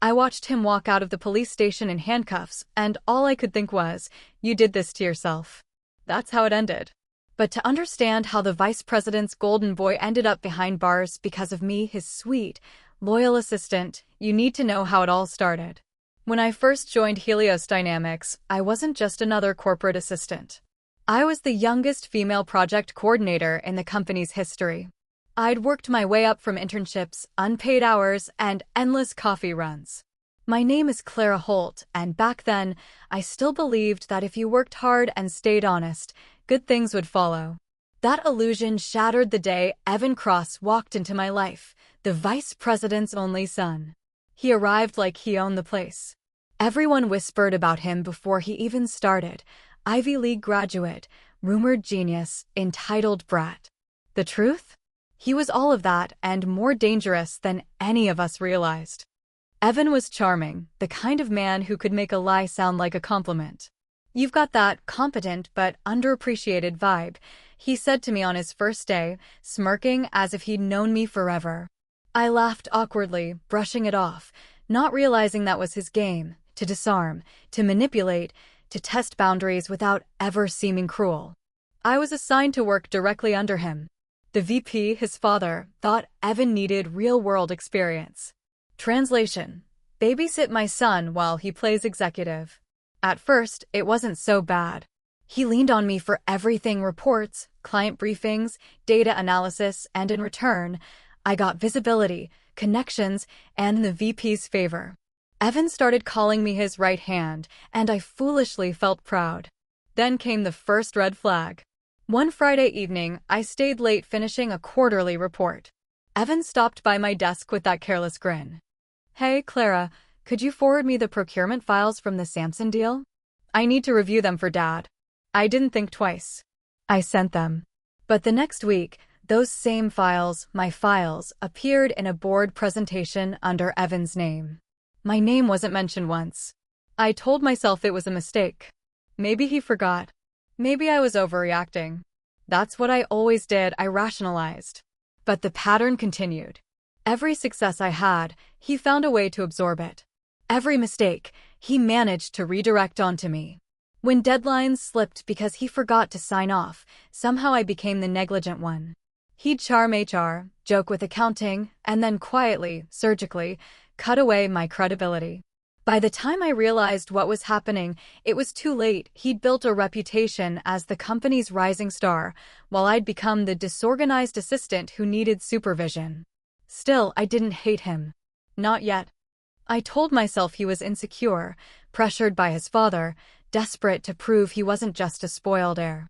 I watched him walk out of the police station in handcuffs, and all I could think was, you did this to yourself. That's how it ended. But to understand how the vice president's golden boy ended up behind bars because of me, his sweet, loyal assistant, you need to know how it all started. When I first joined Helios Dynamics, I wasn't just another corporate assistant. I was the youngest female project coordinator in the company's history. I'd worked my way up from internships, unpaid hours, and endless coffee runs. My name is Clara Holt, and back then, I still believed that if you worked hard and stayed honest, good things would follow. That illusion shattered the day Evan Cross walked into my life, the vice president's only son. He arrived like he owned the place. Everyone whispered about him before he even started. Ivy League graduate, rumored genius, entitled brat. The truth? He was all of that and more dangerous than any of us realized. Evan was charming, the kind of man who could make a lie sound like a compliment. You've got that competent but underappreciated vibe, he said to me on his first day, smirking as if he'd known me forever. I laughed awkwardly, brushing it off, not realizing that was his game, to disarm, to manipulate, to test boundaries without ever seeming cruel. I was assigned to work directly under him. The VP, his father, thought Evan needed real-world experience. Translation: babysit my son while he plays executive. At first, it wasn't so bad. He leaned on me for everything: reports, client briefings, data analysis, and in return, I got visibility, connections, and the VP's favor. Evan started calling me his right hand, and I foolishly felt proud. Then came the first red flag. One Friday evening, I stayed late finishing a quarterly report. Evan stopped by my desk with that careless grin. Hey, Clara, could you forward me the procurement files from the Samson deal? I need to review them for Dad. I didn't think twice. I sent them. But the next week, those same files, my files, appeared in a board presentation under Evan's name. My name wasn't mentioned once. I told myself it was a mistake. Maybe he forgot. Maybe I was overreacting. That's what I always did, I rationalized. But the pattern continued. Every success I had, he found a way to absorb it. Every mistake, he managed to redirect onto me. When deadlines slipped because he forgot to sign off, somehow I became the negligent one. He'd charm HR, joke with accounting, and then quietly, surgically, cut away my credibility. By the time I realized what was happening, it was too late. He'd built a reputation as the company's rising star, while I'd become the disorganized assistant who needed supervision. Still, I didn't hate him. Not yet. I told myself he was insecure, pressured by his father, desperate to prove he wasn't just a spoiled heir.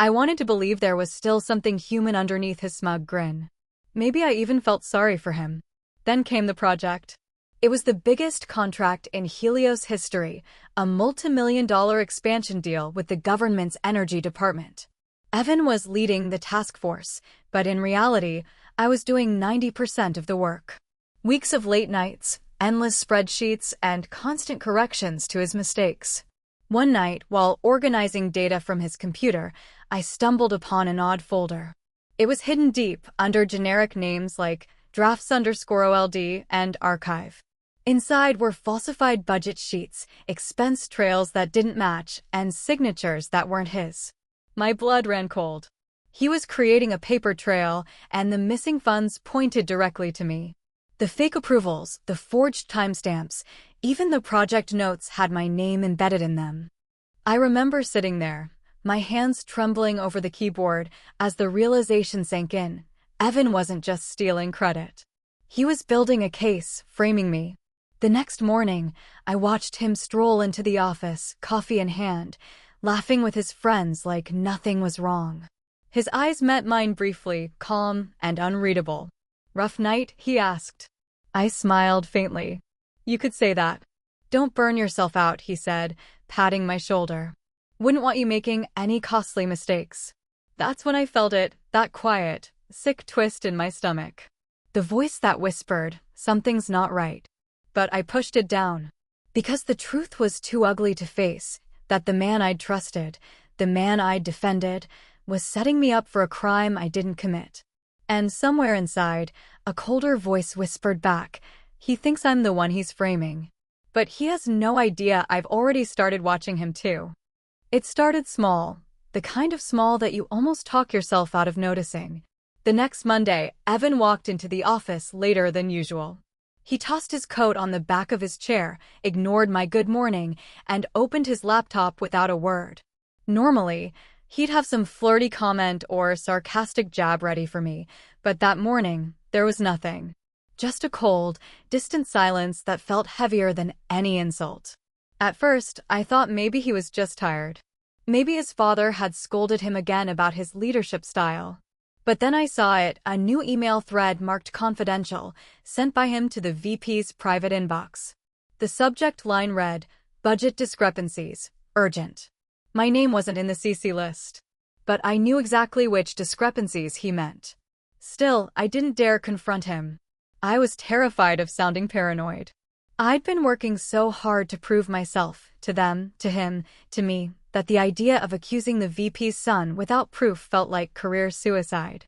I wanted to believe there was still something human underneath his smug grin. Maybe I even felt sorry for him. Then came the project. It was the biggest contract in Helios history, a multi-million-dollar expansion deal with the government's energy department. Evan was leading the task force, but in reality, I was doing 90% of the work. Weeks of late nights, endless spreadsheets, and constant corrections to his mistakes. One night, while organizing data from his computer, I stumbled upon an odd folder. It was hidden deep under generic names like drafts_OLD and archive. Inside were falsified budget sheets, expense trails that didn't match, and signatures that weren't his. My blood ran cold. He was creating a paper trail, and the missing funds pointed directly to me. The fake approvals, the forged timestamps, even the project notes had my name embedded in them. I remember sitting there, my hands trembling over the keyboard as the realization sank in. Evan wasn't just stealing credit. He was building a case, framing me. The next morning, I watched him stroll into the office, coffee in hand, laughing with his friends like nothing was wrong. His eyes met mine briefly, calm and unreadable. "Rough night?" he asked. I smiled faintly. "You could say that." "Don't burn yourself out," he said, patting my shoulder. "Wouldn't want you making any costly mistakes." That's when I felt it, that quiet, sick twist in my stomach. The voice that whispered, "Something's not right." But I pushed it down. Because the truth was too ugly to face, that the man I'd trusted, the man I'd defended, was setting me up for a crime I didn't commit. And somewhere inside, a colder voice whispered back, He thinks I'm the one he's framing. But he has no idea I've already started watching him too. It started small, the kind of small that you almost talk yourself out of noticing. The next Monday, Evan walked into the office later than usual. He tossed his coat on the back of his chair, ignored my good morning, and opened his laptop without a word. Normally, he'd have some flirty comment or sarcastic jab ready for me, but that morning, there was nothing. Just a cold, distant silence that felt heavier than any insult. At first, I thought maybe he was just tired. Maybe his father had scolded him again about his leadership style. But then I saw it, a new email thread marked confidential, sent by him to the VP's private inbox. The subject line read, "Budget discrepancies, urgent." My name wasn't in the CC list. But I knew exactly which discrepancies he meant. Still, I didn't dare confront him. I was terrified of sounding paranoid. I'd been working so hard to prove myself, to them, to him, to me, that the idea of accusing the VP's son without proof felt like career suicide.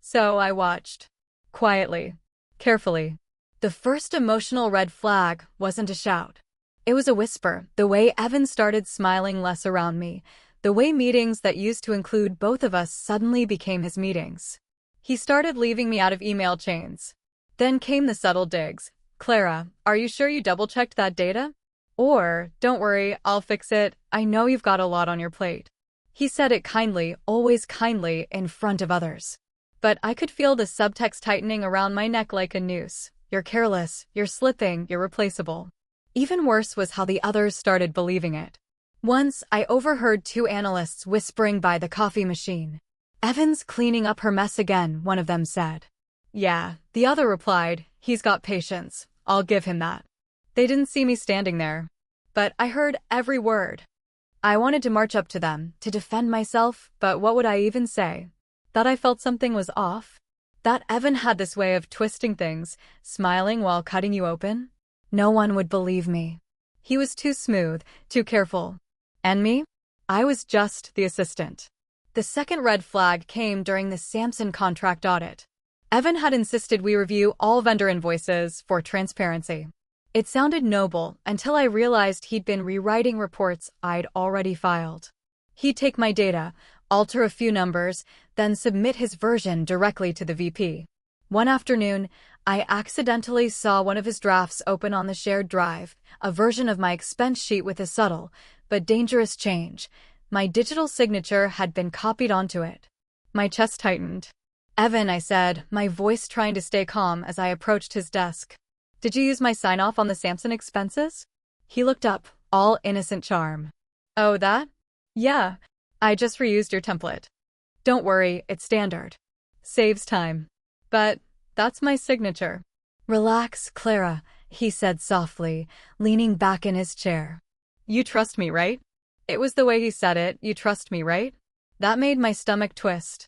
So I watched. Quietly. Carefully. The first emotional red flag wasn't a shout. It was a whisper, the way Evan started smiling less around me, the way meetings that used to include both of us suddenly became his meetings. He started leaving me out of email chains. Then came the subtle digs. "Clara, are you sure you double-checked that data?" Or, "Don't worry, I'll fix it. I know you've got a lot on your plate." He said it kindly, always kindly, in front of others. But I could feel the subtext tightening around my neck like a noose. "You're careless, you're slipping, you're replaceable." Even worse was how the others started believing it. Once, I overheard two analysts whispering by the coffee machine. "Evan's cleaning up her mess again," one of them said. "Yeah," the other replied, "he's got patience. I'll give him that." They didn't see me standing there. But I heard every word. I wanted to march up to them, to defend myself, but what would I even say? That I felt something was off? That Evan had this way of twisting things, smiling while cutting you open? No one would believe me. He was too smooth, too careful. And me? I was just the assistant. The second red flag came during the Samson contract audit. Evan had insisted we review all vendor invoices for transparency. It sounded noble until I realized he'd been rewriting reports I'd already filed. He'd take my data, alter a few numbers, then submit his version directly to the VP. One afternoon, I accidentally saw one of his drafts open on the shared drive, a version of my expense sheet with a subtle, but dangerous change. My digital signature had been copied onto it. My chest tightened. "Evan," I said, my voice trying to stay calm as I approached his desk. "Did you use my sign-off on the Samson expenses?" He looked up, all innocent charm. "Oh, that? Yeah. I just reused your template. Don't worry, it's standard. Saves time. But that's my signature." "Relax, Clara," he said softly, leaning back in his chair. "You trust me, right?" It was the way he said it, "You trust me, right?" That made my stomach twist.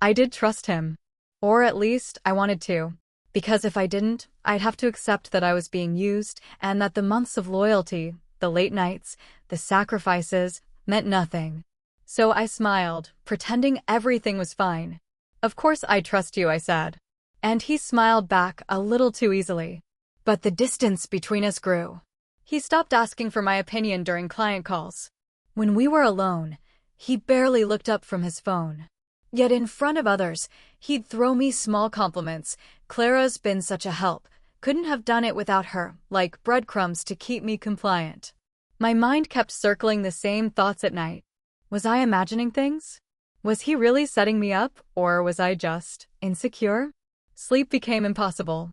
I did trust him. Or at least, I wanted to. Because if I didn't, I'd have to accept that I was being used, and that the months of loyalty, the late nights, the sacrifices, meant nothing. So I smiled, pretending everything was fine. "Of course I trust you," I said. And he smiled back a little too easily. But the distance between us grew. He stopped asking for my opinion during client calls. When we were alone, he barely looked up from his phone. Yet in front of others, he'd throw me small compliments. "Clara's been such a help. Couldn't have done it without her," like breadcrumbs to keep me compliant. My mind kept circling the same thoughts at night. Was I imagining things? Was he really setting me up, or was I just insecure? Sleep became impossible.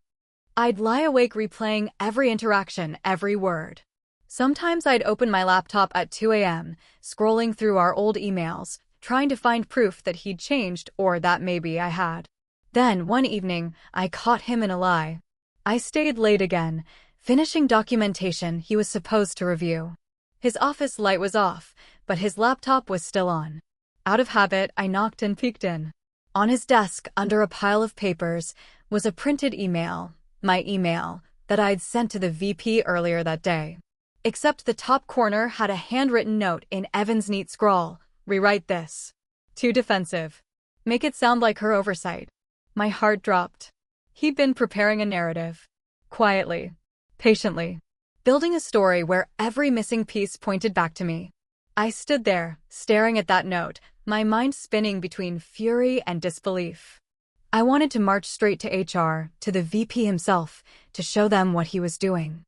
I'd lie awake replaying every interaction, every word. Sometimes I'd open my laptop at 2 a.m., scrolling through our old emails, trying to find proof that he'd changed or that maybe I had. Then, one evening, I caught him in a lie. I stayed late again, finishing documentation he was supposed to review. His office light was off, but his laptop was still on. Out of habit, I knocked and peeked in. On his desk, under a pile of papers, was a printed email, my email, that I'd sent to the VP earlier that day. Except the top corner had a handwritten note in Evan's neat scrawl. "Rewrite this. Too defensive. Make it sound like her oversight." My heart dropped. He'd been preparing a narrative. quietly, patiently, building a story where every missing piece pointed back to me. I stood there, staring at that note, my mind spinning between fury and disbelief. I wanted to march straight to HR, to the VP himself, to show them what he was doing.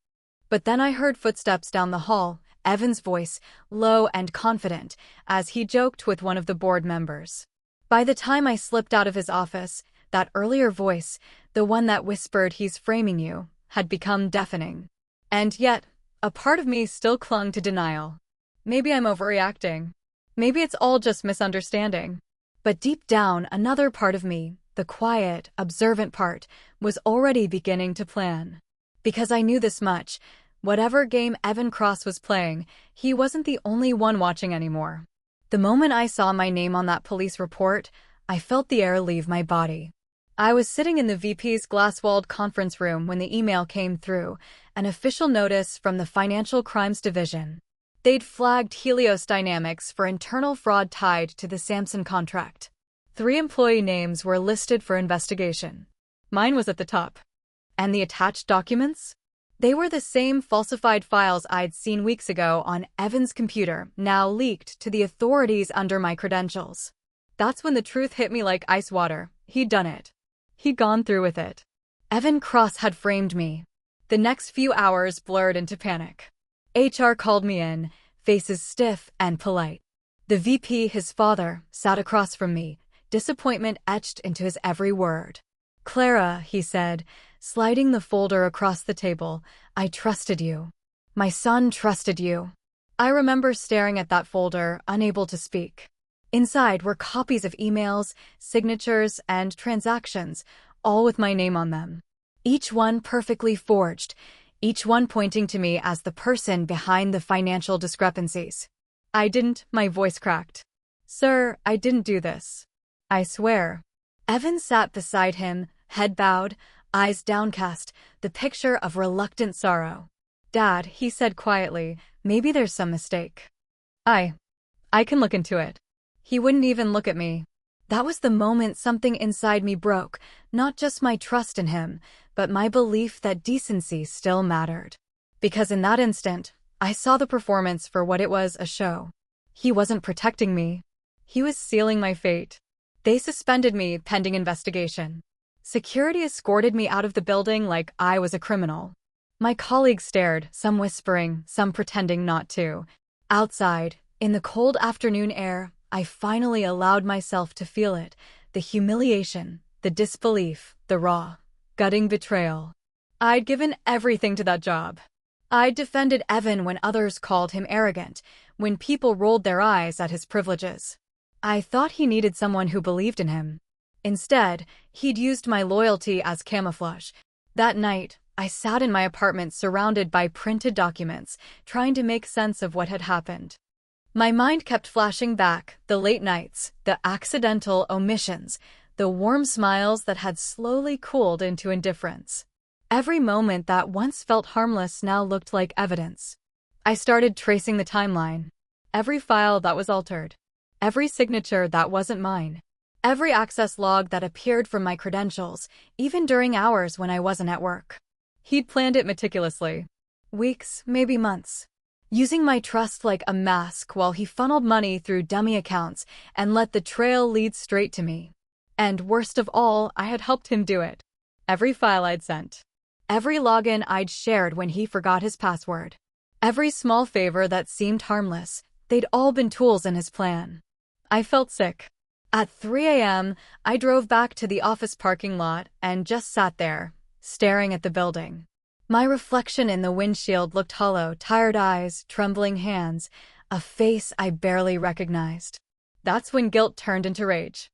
But then I heard footsteps down the hall, Evan's voice, low and confident, as he joked with one of the board members. By the time I slipped out of his office, that earlier voice, the one that whispered he's framing you, had become deafening. And yet, a part of me still clung to denial. Maybe I'm overreacting. Maybe it's all just misunderstanding. But deep down, another part of me, the quiet, observant part, was already beginning to plan. Because I knew this much, whatever game Evan Cross was playing, he wasn't the only one watching anymore. The moment I saw my name on that police report, I felt the air leave my body. I was sitting in the VP's glass-walled conference room when the email came through, an official notice from the Financial Crimes Division. They'd flagged Helios Dynamics for internal fraud tied to the Samson contract. 3 employee names were listed for investigation. Mine was at the top. And the attached documents? They were the same falsified files I'd seen weeks ago on Evan's computer, now leaked to the authorities under my credentials. That's when the truth hit me like ice water. He'd done it. He'd gone through with it. Evan Cross had framed me. The next few hours blurred into panic. HR called me in, faces stiff and polite. The VP, his father, sat across from me, disappointment etched into his every word. "Clara," he said, sliding the folder across the table, "I trusted you. My son trusted you." I remember staring at that folder, unable to speak. Inside were copies of emails, signatures, and transactions, all with my name on them. Each one perfectly forged, each one pointing to me as the person behind the financial discrepancies. My voice cracked. "Sir, I didn't do this. I swear." Evan sat beside him, head bowed, eyes downcast, the picture of reluctant sorrow. "Dad," he said quietly, "maybe there's some mistake. I can look into it." He wouldn't even look at me. That was the moment something inside me broke, not just my trust in him, but my belief that decency still mattered. Because in that instant, I saw the performance for what it was, a show. He wasn't protecting me. He was sealing my fate. They suspended me pending investigation. Security escorted me out of the building like I was a criminal. My colleagues stared, some whispering, some pretending not to. Outside, in the cold afternoon air, I finally allowed myself to feel it, the humiliation, the disbelief, the raw, gutting betrayal. I'd given everything to that job. I'd defended Evan when others called him arrogant, when people rolled their eyes at his privileges. I thought he needed someone who believed in him. Instead, he'd used my loyalty as camouflage. That night, I sat in my apartment surrounded by printed documents, trying to make sense of what had happened. My mind kept flashing back, the late nights, the accidental omissions, the warm smiles that had slowly cooled into indifference. Every moment that once felt harmless now looked like evidence. I started tracing the timeline. Every file that was altered. Every signature that wasn't mine. Every access log that appeared from my credentials, even during hours when I wasn't at work. He'd planned it meticulously. Weeks, maybe months. Using my trust like a mask while he funneled money through dummy accounts and let the trail lead straight to me. And worst of all, I had helped him do it. Every file I'd sent. Every login I'd shared when he forgot his password. Every small favor that seemed harmless, they'd all been tools in his plan. I felt sick. At 3 a.m., I drove back to the office parking lot and just sat there, staring at the building. My reflection in the windshield looked hollow, tired eyes, trembling hands, a face I barely recognized. That's when guilt turned into rage.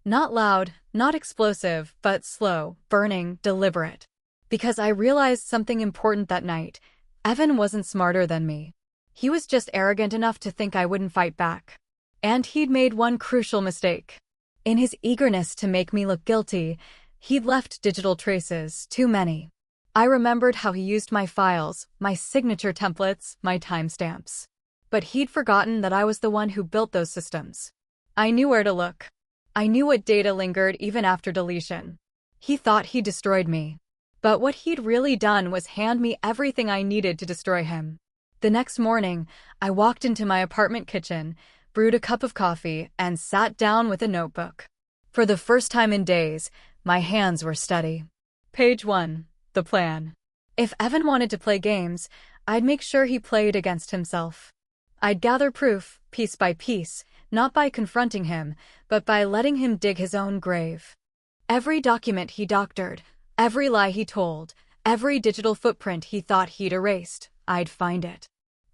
Not loud, not explosive, but slow, burning, deliberate. Because I realized something important that night. Evan wasn't smarter than me. He was just arrogant enough to think I wouldn't fight back. And he'd made one crucial mistake. In his eagerness to make me look guilty, he'd left digital traces, too many. I remembered how he used my files, my signature templates, my timestamps. But he'd forgotten that I was the one who built those systems. I knew where to look. I knew what data lingered even after deletion. He thought he destroyed me. But what he'd really done was hand me everything I needed to destroy him. The next morning, I walked into my apartment kitchen, brewed a cup of coffee, and sat down with a notebook. For the first time in days, my hands were steady. Page 1. The plan. If Evan wanted to play games, I'd make sure he played against himself. I'd gather proof, piece by piece, not by confronting him, but by letting him dig his own grave. Every document he doctored, every lie he told, every digital footprint he thought he'd erased, I'd find it.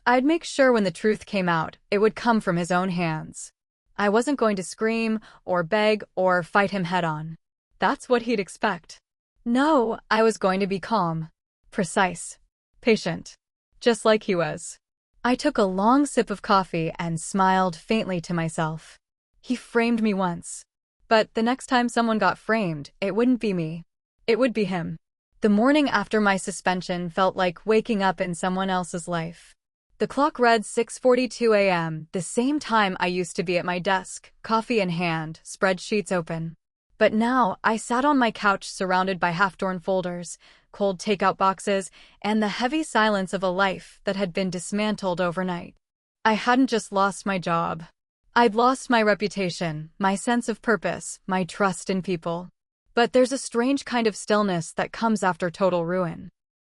I'd make sure when the truth came out, it would come from his own hands. I wasn't going to scream, or beg, or fight him head-on. That's what he'd expect. No, I was going to be calm, precise, patient, just like he was. I took a long sip of coffee and smiled faintly to myself. He framed me once. But the next time someone got framed, it wouldn't be me. It would be him. The morning after my suspension felt like waking up in someone else's life. The clock read 6:42 a.m., the same time I used to be at my desk, coffee in hand, spreadsheets open. But now, I sat on my couch surrounded by half-torn folders, cold takeout boxes, and the heavy silence of a life that had been dismantled overnight. I hadn't just lost my job. I'd lost my reputation, my sense of purpose, my trust in people. But there's a strange kind of stillness that comes after total ruin.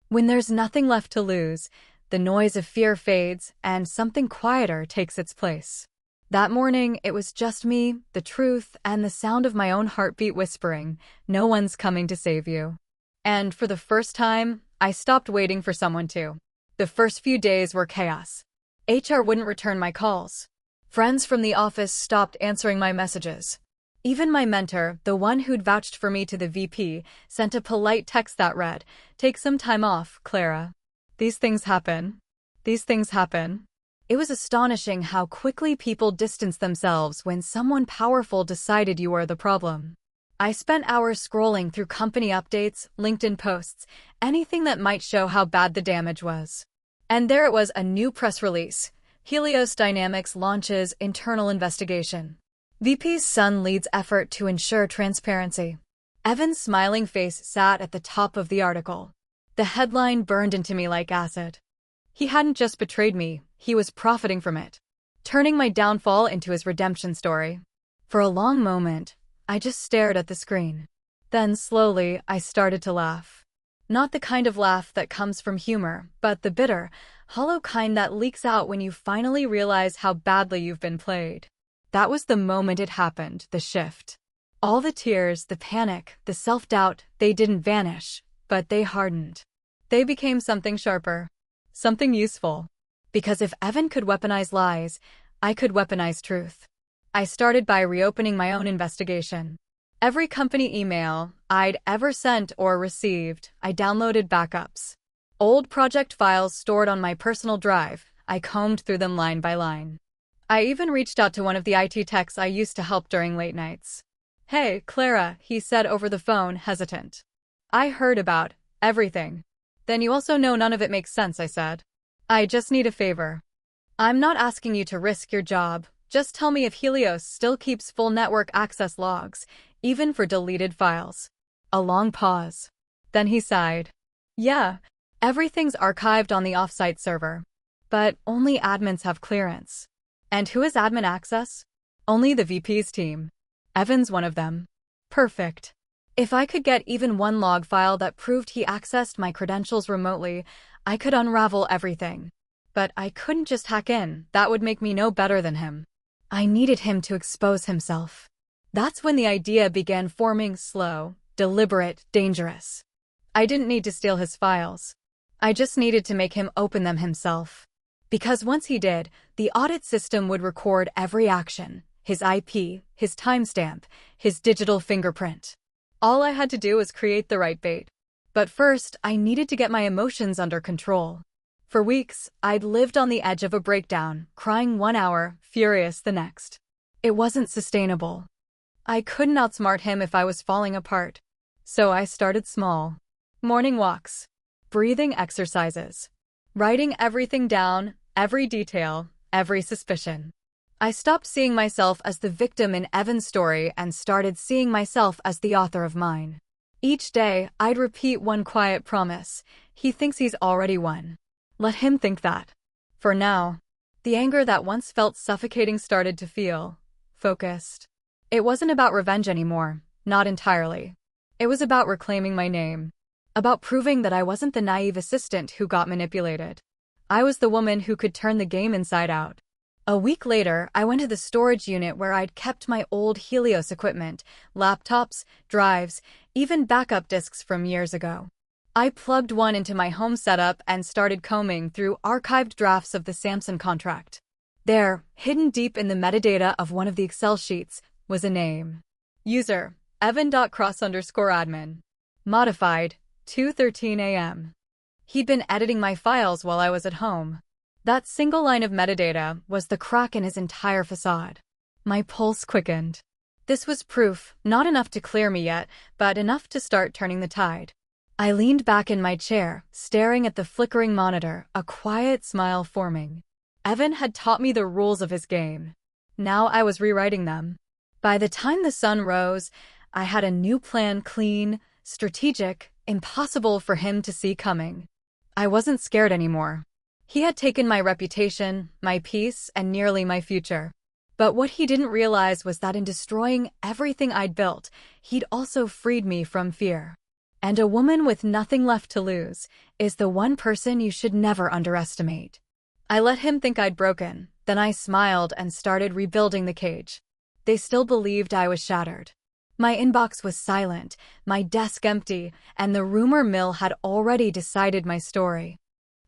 When there's nothing left to lose, the noise of fear fades, and something quieter takes its place. That morning, it was just me, the truth, and the sound of my own heartbeat whispering, "No one's coming to save you." And for the first time, I stopped waiting for someone to. The first few days were chaos. HR wouldn't return my calls. Friends from the office stopped answering my messages. Even my mentor, the one who'd vouched for me to the VP, sent a polite text that read, "Take some time off, Clara. These things happen. These things happen." It was astonishing how quickly people distance themselves when someone powerful decided you were the problem. I spent hours scrolling through company updates, LinkedIn posts, anything that might show how bad the damage was. And there it was, a new press release. Helios Dynamics launches internal investigation. VP's son leads effort to ensure transparency. Evan's smiling face sat at the top of the article. The headline burned into me like acid. He hadn't just betrayed me, he was profiting from it, turning my downfall into his redemption story. For a long moment, I just stared at the screen. Then slowly, I started to laugh. Not the kind of laugh that comes from humor, but the bitter, hollow kind that leaks out when you finally realize how badly you've been played. That was the moment it happened, the shift. All the tears, the panic, the self-doubt, they didn't vanish, but they hardened. They became something sharper, something useful. Because if Evan could weaponize lies, I could weaponize truth. I started by reopening my own investigation. Every company email I'd ever sent or received, I downloaded backups. Old project files stored on my personal drive, I combed through them line by line. I even reached out to one of the IT techs I used to help during late nights. "Hey, Clara," he said over the phone, hesitant. "I heard about everything." "Then you also know none of it makes sense," I said. "I just need a favor. I'm not asking you to risk your job. Just tell me if Helios still keeps full network access logs, even for deleted files." A long pause. Then he sighed. "Yeah, everything's archived on the offsite server. But only admins have clearance." "And who has admin access?" "Only the VP's team. Evan's one of them." Perfect. If I could get even one log file that proved he accessed my credentials remotely, I could unravel everything. But I couldn't just hack in, that would make me no better than him. I needed him to expose himself. That's when the idea began forming, slow, deliberate, dangerous. I didn't need to steal his files. I just needed to make him open them himself. Because once he did, the audit system would record every action, his IP, his timestamp, his digital fingerprint. All I had to do was create the right bait. But first, I needed to get my emotions under control. For weeks, I'd lived on the edge of a breakdown, crying 1 hour, furious the next. It wasn't sustainable. I couldn't outsmart him if I was falling apart. So I started small. Morning walks, breathing exercises, writing everything down, every detail, every suspicion. I stopped seeing myself as the victim in Evan's story and started seeing myself as the author of mine. Each day, I'd repeat one quiet promise. He thinks he's already won. Let him think that. For now, the anger that once felt suffocating started to feel focused. It wasn't about revenge anymore, not entirely. It was about reclaiming my name. About proving that I wasn't the naive assistant who got manipulated. I was the woman who could turn the game inside out. A week later, I went to the storage unit where I'd kept my old Helios equipment, laptops, drives, even backup discs from years ago. I plugged one into my home setup and started combing through archived drafts of the Samson contract. There, hidden deep in the metadata of one of the Excel sheets, was a name. User, evan.cross_admin. Modified, 2:13 a.m. He'd been editing my files while I was at home. That single line of metadata was the crack in his entire facade. My pulse quickened. This was proof, not enough to clear me yet, but enough to start turning the tide. I leaned back in my chair, staring at the flickering monitor, a quiet smile forming. Evan had taught me the rules of his game. Now I was rewriting them. By the time the sun rose, I had a new plan, clean, strategic, impossible for him to see coming. I wasn't scared anymore. He had taken my reputation, my peace, and nearly my future. But what he didn't realize was that in destroying everything I'd built, he'd also freed me from fear. And a woman with nothing left to lose is the one person you should never underestimate. I let him think I'd broken, then I smiled and started rebuilding the cage. They still believed I was shattered. My inbox was silent, my desk empty, and the rumor mill had already decided my story.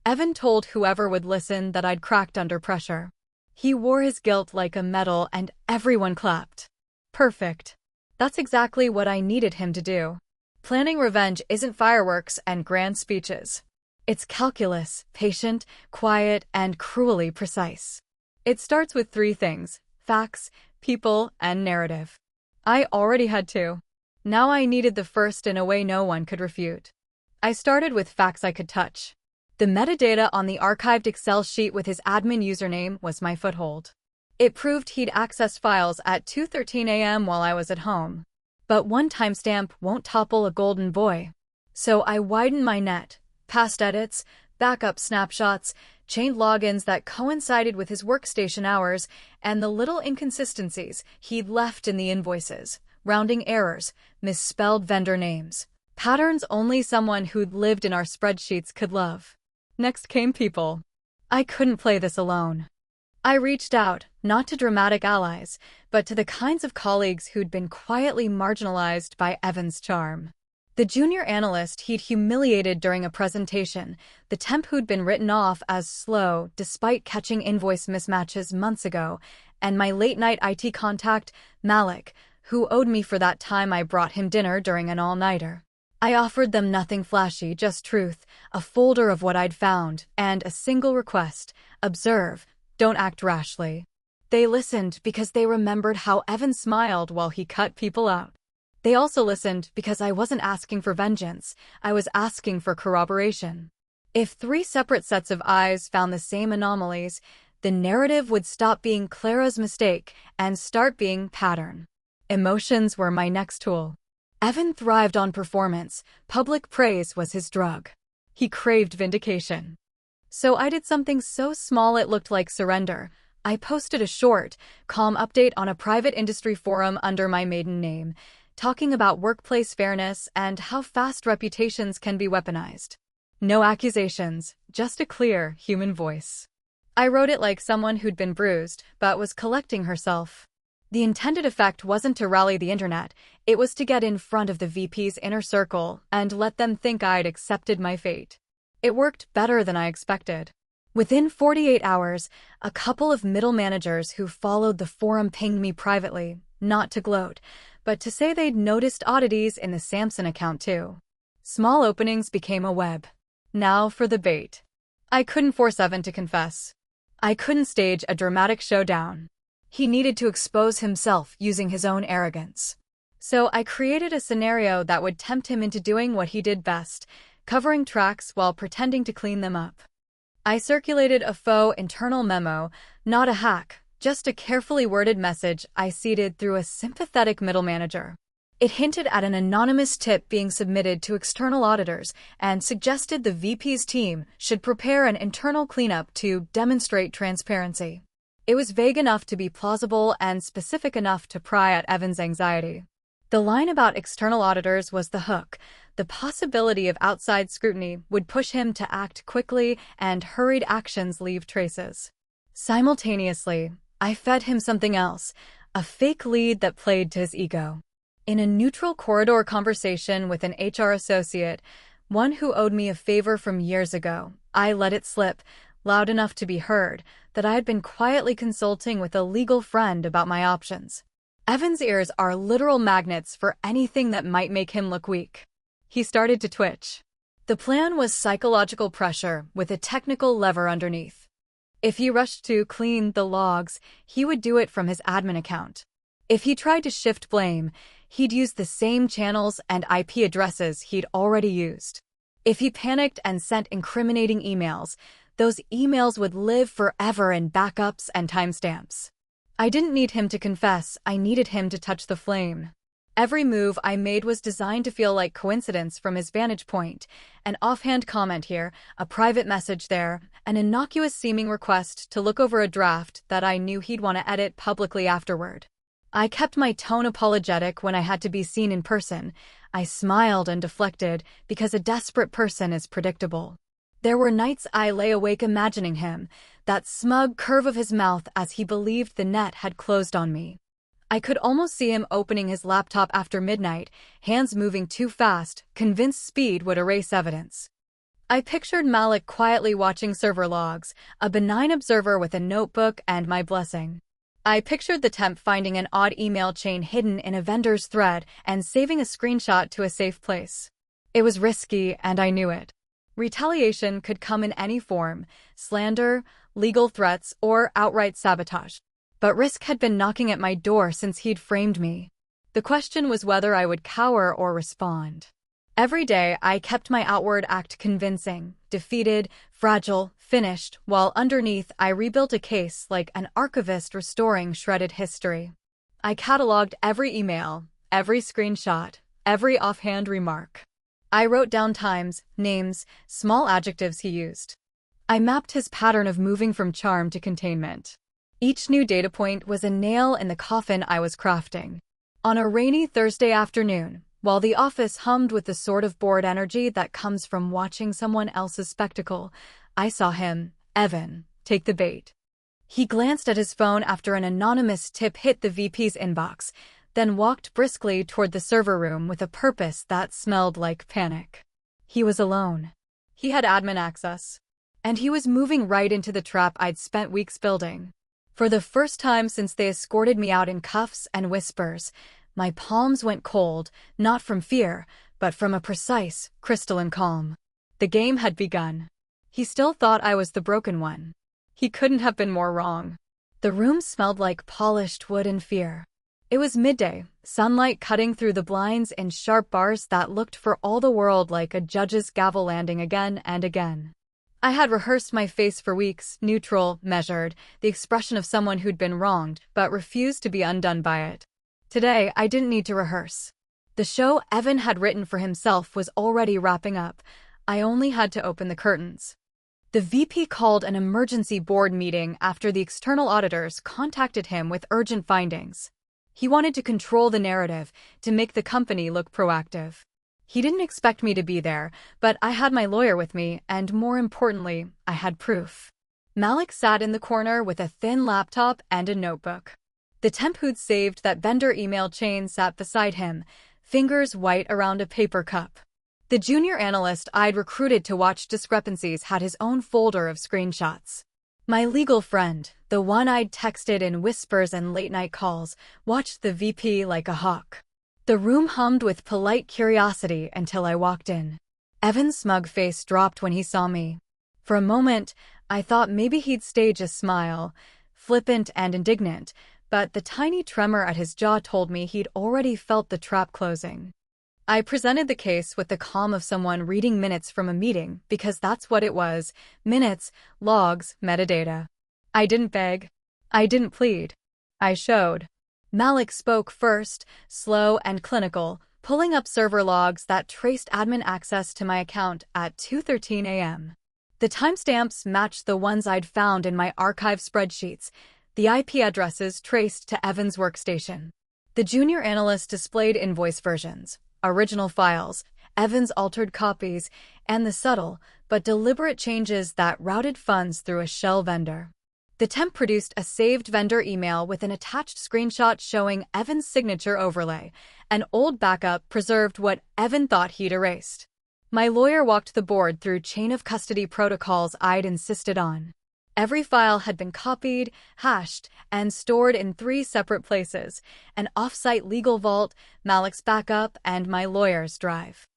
Evan told whoever would listen that I'd cracked under pressure. He wore his guilt like a medal and everyone clapped. Perfect. That's exactly what I needed him to do. Planning revenge isn't fireworks and grand speeches. It's calculus, patient, quiet, and cruelly precise. It starts with three things: facts, people, and narrative. I already had two. Now I needed the first in a way no one could refute. I started with facts I could touch. The metadata on the archived Excel sheet with his admin username was my foothold. It proved he'd accessed files at 2:13 a.m. while I was at home. But one timestamp won't topple a golden boy. So I widened my net, past edits, backup snapshots, chained logins that coincided with his workstation hours, and the little inconsistencies he'd left in the invoices, rounding errors, misspelled vendor names, patterns only someone who'd lived in our spreadsheets could love. Next came people. I couldn't play this alone. I reached out, not to dramatic allies, but to the kinds of colleagues who'd been quietly marginalized by Evan's charm. The junior analyst he'd humiliated during a presentation, the temp who'd been written off as slow despite catching invoice mismatches months ago, and my late-night IT contact, Malik, who owed me for that time I brought him dinner during an all-nighter. I offered them nothing flashy, just truth, a folder of what I'd found, and a single request: observe, don't act rashly. They listened because they remembered how Evan smiled while he cut people out. They also listened because I wasn't asking for vengeance, I was asking for corroboration. If three separate sets of eyes found the same anomalies, the narrative would stop being Clara's mistake and start being pattern. Emotions were my next tool. Evan thrived on performance, public praise was his drug. He craved vindication. So I did something so small it looked like surrender. I posted a short, calm update on a private industry forum under my maiden name, talking about workplace fairness and how fast reputations can be weaponized. No accusations, just a clear, human voice. I wrote it like someone who'd been bruised, but was collecting herself. The intended effect wasn't to rally the internet, it was to get in front of the VP's inner circle and let them think I'd accepted my fate. It worked better than I expected. Within 48 hours, a couple of middle managers who followed the forum pinged me privately, not to gloat, but to say they'd noticed oddities in the Samson account too. Small openings became a web. Now for the bait. I couldn't force Evan to confess. I couldn't stage a dramatic showdown. He needed to expose himself using his own arrogance. So I created a scenario that would tempt him into doing what he did best, covering tracks while pretending to clean them up. I circulated a faux internal memo, not a hack, just a carefully worded message I seeded through a sympathetic middle manager. It hinted at an anonymous tip being submitted to external auditors and suggested the VP's team should prepare an internal cleanup to demonstrate transparency. It was vague enough to be plausible and specific enough to pry at Evan's anxiety. The line about external auditors was the hook. The possibility of outside scrutiny would push him to act quickly, and hurried actions leave traces. Simultaneously, I fed him something else, a fake lead that played to his ego. In a neutral corridor conversation with an HR associate, one who owed me a favor from years ago, I let it slip, loud enough to be heard, that I had been quietly consulting with a legal friend about my options. Evan's ears are literal magnets for anything that might make him look weak. He started to twitch. The plan was psychological pressure with a technical lever underneath. If he rushed to clean the logs, he would do it from his admin account. If he tried to shift blame, he'd use the same channels and IP addresses he'd already used. If he panicked and sent incriminating emails, those emails would live forever in backups and timestamps. I didn't need him to confess, I needed him to touch the flame. Every move I made was designed to feel like coincidence from his vantage point. An offhand comment here, a private message there, an innocuous-seeming request to look over a draft that I knew he'd want to edit publicly afterward. I kept my tone apologetic when I had to be seen in person. I smiled and deflected because a desperate person is predictable. There were nights I lay awake imagining him, that smug curve of his mouth as he believed the net had closed on me. I could almost see him opening his laptop after midnight, hands moving too fast, convinced speed would erase evidence. I pictured Malik quietly watching server logs, a benign observer with a notebook and my blessing. I pictured the temp finding an odd email chain hidden in a vendor's thread and saving a screenshot to a safe place. It was risky, and I knew it. Retaliation could come in any form: slander, legal threats, or outright sabotage. But risk had been knocking at my door since he'd framed me. The question was whether I would cower or respond. Every day, I kept my outward act convincing, defeated, fragile, finished, while underneath I rebuilt a case like an archivist restoring shredded history. I cataloged every email, every screenshot, every offhand remark. I wrote down times, names, small adjectives he used. I mapped his pattern of moving from charm to containment. Each new data point was a nail in the coffin I was crafting. On a rainy Thursday afternoon, while the office hummed with the sort of bored energy that comes from watching someone else's spectacle, I saw him, Evan, take the bait. He glanced at his phone after an anonymous tip hit the VP's inbox, then walked briskly toward the server room with a purpose that smelled like panic. He was alone. He had admin access. And he was moving right into the trap I'd spent weeks building. For the first time since they escorted me out in cuffs and whispers, my palms went cold, not from fear, but from a precise, crystalline calm. The game had begun. He still thought I was the broken one. He couldn't have been more wrong. The room smelled like polished wood and fear. It was midday, sunlight cutting through the blinds in sharp bars that looked for all the world like a judge's gavel landing again and again. I had rehearsed my face for weeks, neutral, measured, the expression of someone who'd been wronged, but refused to be undone by it. Today, I didn't need to rehearse. The show Evan had written for himself was already wrapping up. I only had to open the curtains. The VP called an emergency board meeting after the external auditors contacted him with urgent findings. He wanted to control the narrative, to make the company look proactive. He didn't expect me to be there, but I had my lawyer with me, and more importantly, I had proof. Malik sat in the corner with a thin laptop and a notebook. The temp who'd saved that vendor email chain sat beside him, fingers white around a paper cup. The junior analyst I'd recruited to watch discrepancies had his own folder of screenshots. My legal friend, the one I'd texted in whispers and late-night calls, watched the VP like a hawk. The room hummed with polite curiosity until I walked in. Evan's smug face dropped when he saw me. For a moment, I thought maybe he'd stage a smile, flippant and indignant, but the tiny tremor at his jaw told me he'd already felt the trap closing. I presented the case with the calm of someone reading minutes from a meeting because that's what it was: minutes, logs, metadata. I didn't beg. I didn't plead. I showed. Malik spoke first, slow and clinical, pulling up server logs that traced admin access to my account at 2:13 a.m. The timestamps matched the ones I'd found in my archive spreadsheets, the IP addresses traced to Evan's workstation. The junior analyst displayed invoice versions, original files, Evan's altered copies, and the subtle but deliberate changes that routed funds through a shell vendor. The temp produced a saved vendor email with an attached screenshot showing Evan's signature overlay. An old backup preserved what Evan thought he'd erased. My lawyer walked the board through chain of custody protocols I'd insisted on. Every file had been copied, hashed, and stored in 3 separate places: an off-site legal vault, Malik's backup, and my lawyer's drive.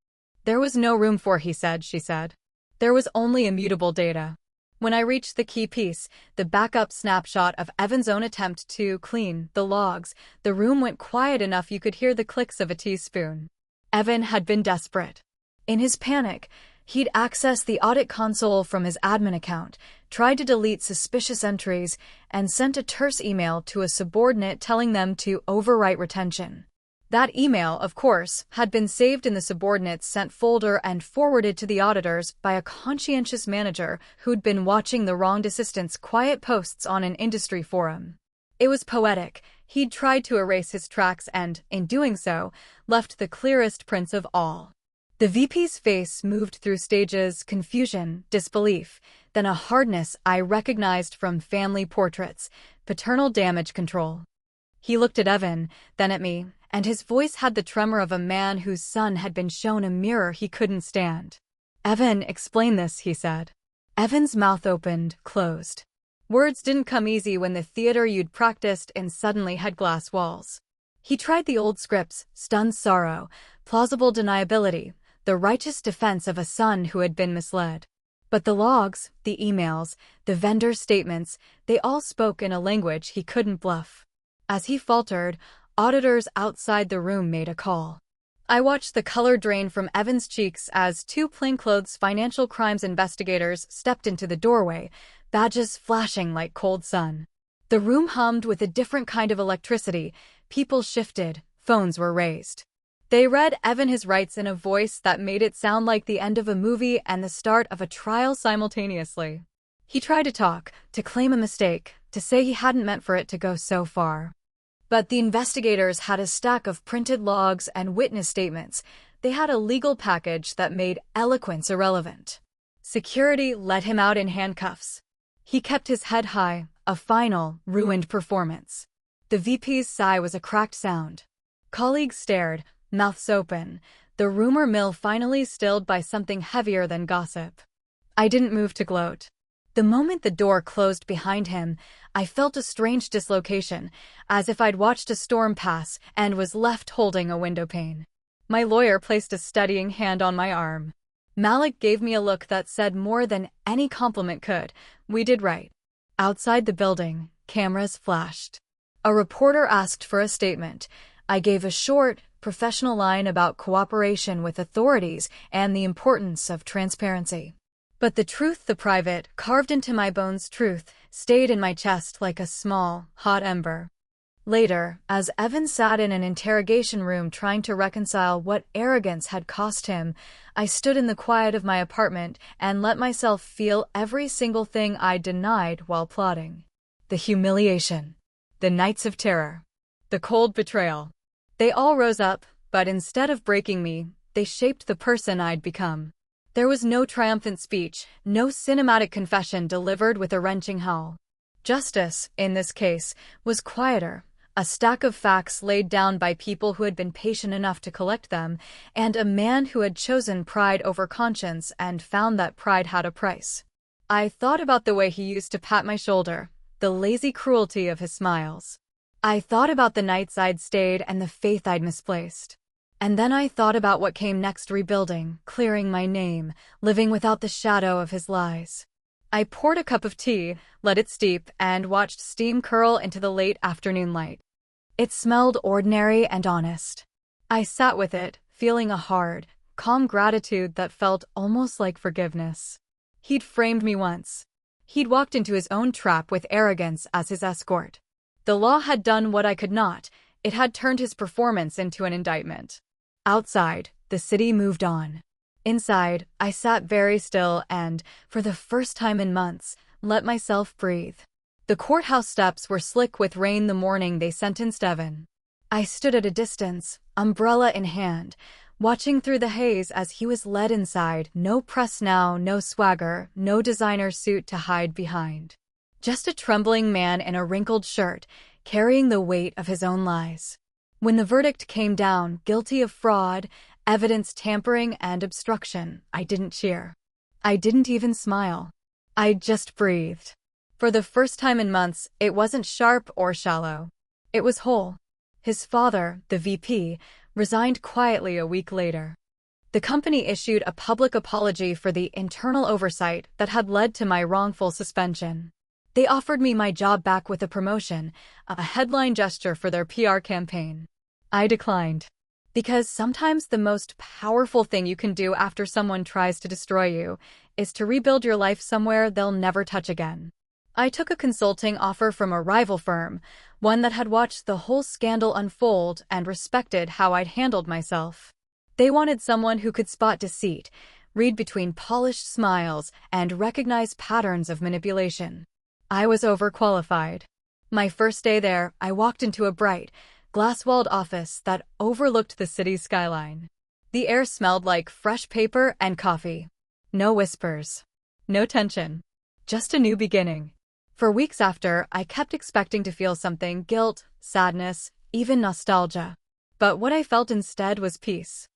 There was no room for he said, she said. There was only immutable data. When I reached the key piece, the backup snapshot of Evan's own attempt to clean the logs, the room went quiet enough you could hear the clicks of a teaspoon. Evan had been desperate. In his panic, he'd accessed the audit console from his admin account, tried to delete suspicious entries, and sent a terse email to a subordinate telling them to overwrite retention. That email, of course, had been saved in the subordinate's sent folder and forwarded to the auditors by a conscientious manager who'd been watching the wronged assistant's quiet posts on an industry forum. It was poetic. He'd tried to erase his tracks and, in doing so, left the clearest prints of all. The VP's face moved through stages: confusion, disbelief, then a hardness I recognized from family portraits, paternal damage control. He looked at Evan, then at me, and his voice had the tremor of a man whose son had been shown a mirror he couldn't stand. "Evan, explain this," he said. Evan's mouth opened, closed. Words didn't come easy when the theater you'd practiced in suddenly had glass walls. He tried the old scripts: stunned sorrow, plausible deniability, the righteous defense of a son who had been misled. But the logs, the emails, the vendor statements, they all spoke in a language he couldn't bluff. As he faltered, auditors outside the room made a call. I watched the color drain from Evan's cheeks as 2 plainclothes financial crimes investigators stepped into the doorway, badges flashing like cold sun. The room hummed with a different kind of electricity. People shifted, phones were raised. They read Evan his rights in a voice that made it sound like the end of a movie and the start of a trial simultaneously. He tried to talk, to claim a mistake, to say he hadn't meant for it to go so far. But the investigators had a stack of printed logs and witness statements. They had a legal package that made eloquence irrelevant. Security let him out in handcuffs. He kept his head high, a final, ruined performance. The VP's sigh was a cracked sound. Colleagues stared, mouths open, the rumor mill finally stilled by something heavier than gossip. I didn't move to gloat. The moment the door closed behind him, I felt a strange dislocation, as if I'd watched a storm pass and was left holding a windowpane. My lawyer placed a steadying hand on my arm. Malik gave me a look that said more than any compliment could. We did right. Outside the building, cameras flashed. A reporter asked for a statement. I gave a short, professional line about cooperation with authorities and the importance of transparency. But the truth, the private, carved into my bones truth, stayed in my chest like a small, hot ember. Later, as Evan sat in an interrogation room trying to reconcile what arrogance had cost him, I stood in the quiet of my apartment and let myself feel every single thing I denied while plotting. The humiliation. The nights of terror. The cold betrayal. They all rose up, but instead of breaking me, they shaped the person I'd become. There was no triumphant speech, no cinematic confession delivered with a wrenching howl. Justice, in this case, was quieter, a stack of facts laid down by people who had been patient enough to collect them, and a man who had chosen pride over conscience and found that pride had a price. I thought about the way he used to pat my shoulder, the lazy cruelty of his smiles. I thought about the nights I'd stayed and the faith I'd misplaced. And then I thought about what came next: rebuilding, clearing my name, living without the shadow of his lies. I poured a cup of tea, let it steep, and watched steam curl into the late afternoon light. It smelled ordinary and honest. I sat with it, feeling a hard, calm gratitude that felt almost like forgiveness. He'd framed me once. He'd walked into his own trap with arrogance as his escort. The law had done what I could not, It had turned his performance into an indictment. Outside, the city moved on. Inside, I sat very still and, for the first time in months, let myself breathe. The courthouse steps were slick with rain the morning they sentenced Evan. I stood at a distance, umbrella in hand, watching through the haze as he was led inside. No press now, no swagger, no designer suit to hide behind. Just a trembling man in a wrinkled shirt, carrying the weight of his own lies. When the verdict came down, guilty of fraud, evidence tampering, and obstruction, I didn't cheer. I didn't even smile. I just breathed. For the first time in months, it wasn't sharp or shallow. It was whole. His father, the VP, resigned quietly a week later. The company issued a public apology for the internal oversight that had led to my wrongful suspension. They offered me my job back with a promotion, a headline gesture for their PR campaign. I declined. Because sometimes the most powerful thing you can do after someone tries to destroy you is to rebuild your life somewhere they'll never touch again. I took a consulting offer from a rival firm, one that had watched the whole scandal unfold and respected how I'd handled myself. They wanted someone who could spot deceit, read between polished smiles, and recognize patterns of manipulation. I was overqualified. My first day there, I walked into a bright, glass-walled office that overlooked the city's skyline. The air smelled like fresh paper and coffee. No whispers. No tension. Just a new beginning. For weeks after, I kept expecting to feel something: guilt, sadness, even nostalgia. But what I felt instead was peace.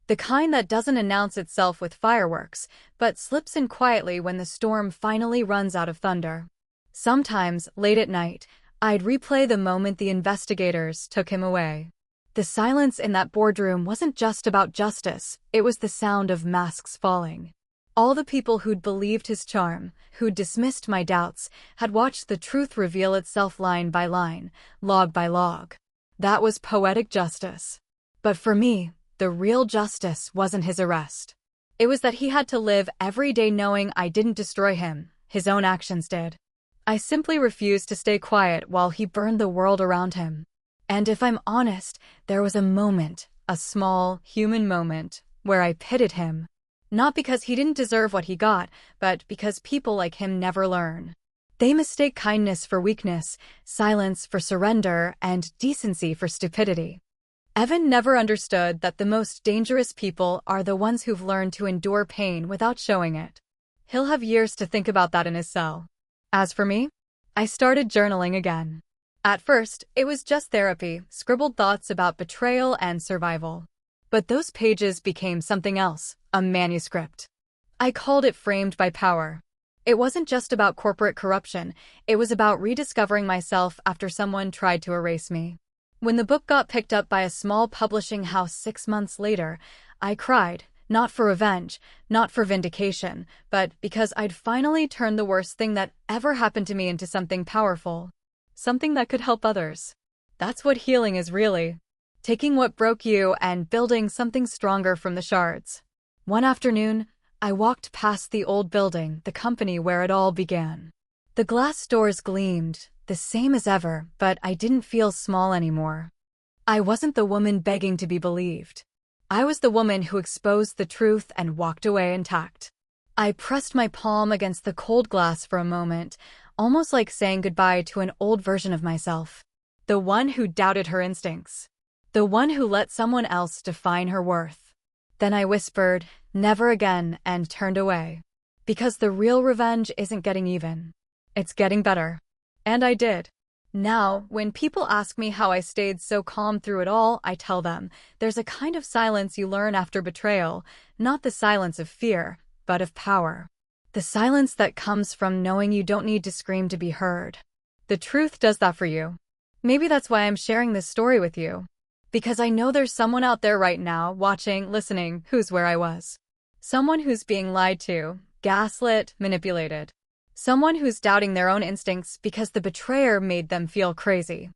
The kind that doesn't announce itself with fireworks, but slips in quietly when the storm finally runs out of thunder. Sometimes, late at night, I'd replay the moment the investigators took him away. The silence in that boardroom wasn't just about justice, it was the sound of masks falling. All the people who'd believed his charm, who'd dismissed my doubts, had watched the truth reveal itself line by line, log by log. That was poetic justice. But for me, the real justice wasn't his arrest. It was that he had to live every day knowing I didn't destroy him, his own actions did. I simply refused to stay quiet while he burned the world around him. And if I'm honest, there was a moment, a small, human moment, where I pitied him. Not because he didn't deserve what he got, but because people like him never learn. They mistake kindness for weakness, silence for surrender, and decency for stupidity. Evan never understood that the most dangerous people are the ones who've learned to endure pain without showing it. He'll have years to think about that in his cell. As for me, I started journaling again. At first, it was just therapy, scribbled thoughts about betrayal and survival. But those pages became something else, a manuscript. I called it Framed by Power. It wasn't just about corporate corruption, it was about rediscovering myself after someone tried to erase me. When the book got picked up by a small publishing house 6 months later, I cried, not for revenge, not for vindication, but because I'd finally turned the worst thing that ever happened to me into something powerful. Something that could help others. That's what healing is really. Taking what broke you and building something stronger from the shards. One afternoon, I walked past the old building, the company where it all began. The glass doors gleamed, the same as ever, but I didn't feel small anymore. I wasn't the woman begging to be believed. I was the woman who exposed the truth and walked away intact. I pressed my palm against the cold glass for a moment, almost like saying goodbye to an old version of myself. The one who doubted her instincts. The one who let someone else define her worth. Then I whispered, "Never again," and turned away. Because the real revenge isn't getting even. It's getting better. And I did. Now, when people ask me how I stayed so calm through it all, I tell them, there's a kind of silence you learn after betrayal, not the silence of fear, but of power. The silence that comes from knowing you don't need to scream to be heard. The truth does that for you. Maybe that's why I'm sharing this story with you. Because I know there's someone out there right now, watching, listening, who's where I was. Someone who's being lied to, gaslit, manipulated. Someone who's doubting their own instincts because the betrayer made them feel crazy.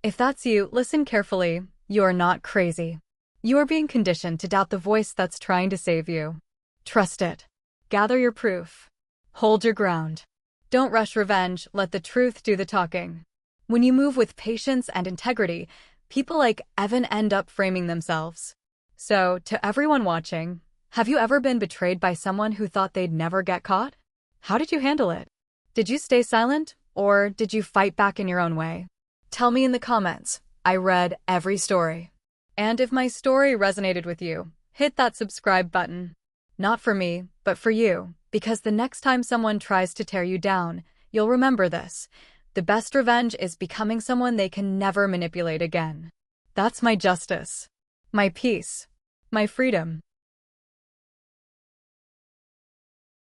If that's you, listen carefully. You're not crazy. You are being conditioned to doubt the voice that's trying to save you. Trust it. Gather your proof. Hold your ground. Don't rush revenge, let the truth do the talking. When you move with patience and integrity, People like Evan end up framing themselves. So, to everyone watching, have you ever been betrayed by someone who thought they'd never get caught? How did you handle it? Did you stay silent, or did you fight back in your own way? Tell me in the comments. I read every story. And if my story resonated with you, hit that subscribe button. Not for me, but for you, because the next time someone tries to tear you down, you'll remember this. The best revenge is becoming someone they can never manipulate again. That's my justice. My peace. My freedom.